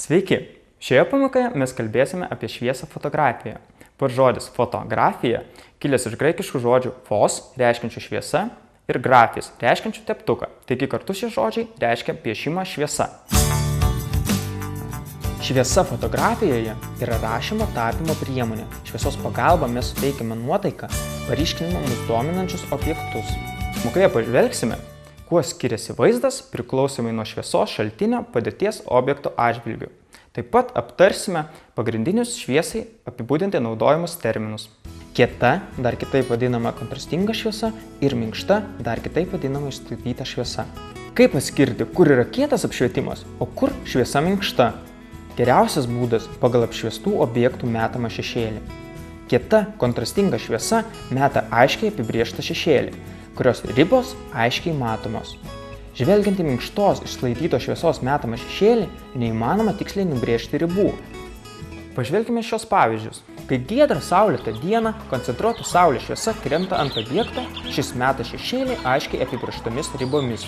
Sveiki! Šioje pamokoje mes kalbėsime apie šviesą fotografijoje. Pats žodis fotografija kilęs iš graikiškų žodžių fos, reiškiančių šviesa, ir grafis, reiškiančių teptuką. Taigi kartu šie žodžiai reiškia piešimą šviesa. Šviesa fotografijoje yra rašymo tapymo priemonė. Šviesos pagalba mes suteikiame nuotaiką, paryškiname mus dominančius objektus. Pamokoje pažvelgsime, kuo skiriasi vaizdas priklausomai nuo šviesos šaltinio padėties objekto atžvilgiu. Taip pat aptarsime pagrindinius šviesai apibūdinti naudojamus terminus. Kieta, dar kitaip vadinama kontrastinga šviesa, ir minkšta, dar kitaip vadinama išsklaidyta šviesa. Kaip atskirti, kur yra kietas apšvietimas, o kur šviesa minkšta? Geriausias būdas pagal apšviestų objektų metamą šešėlį. Kieta, kontrastinga šviesa meta aiškiai apibrėžtą šešėlį, kurios ribos aiškiai matomos. Žvelgiant į minkštos išsklaidytos šviesos metamą šešėlį, neįmanoma tiksliai nubrėžti ribų. Pažvelkime šios pavyzdžius. Kai giedrą saulėtą dieną koncentruota saulės šviesa krenta ant objekto, šis meta šešėlį aiškiai apibrėžtomis ribomis.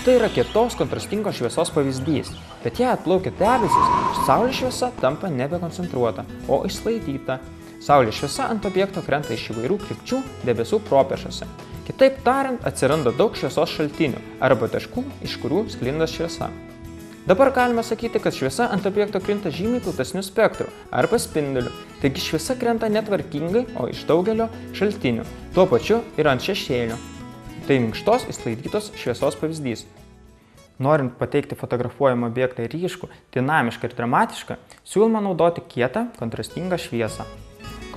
Tai yra kietos kontrastingos šviesos pavyzdys, bet jei atplaukia debesis, saulės šviesa tampa nebekoncentruota, o išsklaidyta. Saulės šviesa ant objekto krenta iš įvairių krypčių debesų propėšose. Kitaip tariant, atsiranda daug šviesos šaltinių arba taškų, iš kurių sklinda šviesa. Dabar galime sakyti, kad šviesa ant objekto krinta žymiai platesnių spektrų arba spindulių, taigi šviesa krenta netvarkingai, o iš daugelio šaltinių, tuo pačiu ir ant šešėlio. Tai minkštos išsklaidytos šviesos pavyzdys. Norint pateikti fotografuojamą objektą ryškų, dinamišką ir dramatišką, siūloma naudoti kietą, kontrastingą šviesą.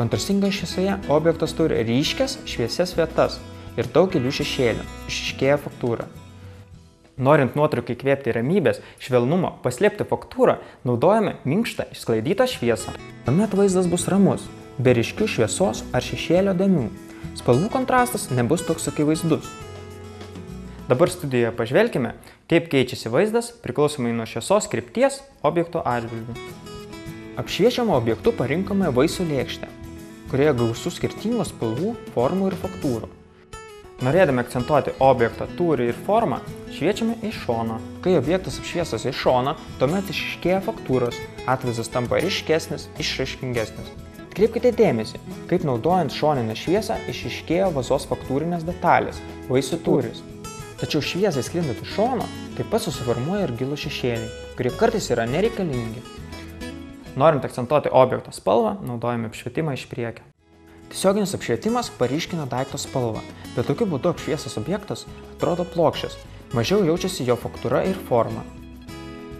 Kontrastingoje šviesoje objektas turi ryškias šviesias vietas ir daugelių šešėlių, išryškėja faktūra. Norint nuotraukai įkvėpti ramybės, švelnumo, paslėpti faktūrą, naudojame minkštą išsklaidytą šviesą. Tuomet vaizdas bus ramus, be ryškių šviesos ar šešėlio dėmių. Spalvų kontrastas nebus toks akivaizdus. Dabar studijoje pažvelkime, kaip keičiasi vaizdas priklausomai nuo šviesos krypties objekto atžvilgiu. Apšviečiamo objektu parinkome vaisių lėkštę, kurioje gausu skirtingų spalvų, formų ir faktūrų. Norėdami akcentuoti objekto tūrį ir formą, šviečiame iš šono. Kai objektas apšviestas iš šono, tuomet išryškėja faktūros, atvaizdas tampa ryškesnis, išraiškingesnis. Kreipkite dėmesį, kaip naudojant šoninę šviesą išryškėjo vazos faktūrinės detalės, vaisių tūris. Tačiau šviesai sklindant iš šono, taip pat susiformuoja ir gilūs šešėliai, kurie kartais yra nereikalingi. Norint akcentuoti objekto spalvą, naudojame apšvietimą iš priekio. Tiesioginis apšvietimas paryškina daikto spalvą, bet tokiu būdu apšviestas objektas atrodo plokščias, mažiau jaučiasi jo faktūra ir forma.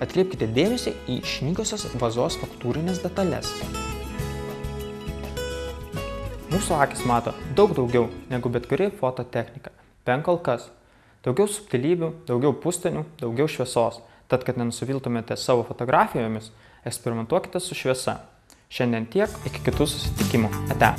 Atkreipkite dėmesį į išnykusias vazos faktūrinės detalės. Mūsų akis mato daug daugiau negu bet kuri fototechnika. Bent kol kas. Daugiau subtilybių, daugiau pustonių, daugiau šviesos. Tad, kad nenusiviltumėte savo fotografijomis, eksperimentuokite su šviesa. Šiandien tiek, iki kitų susitikimų. Ate.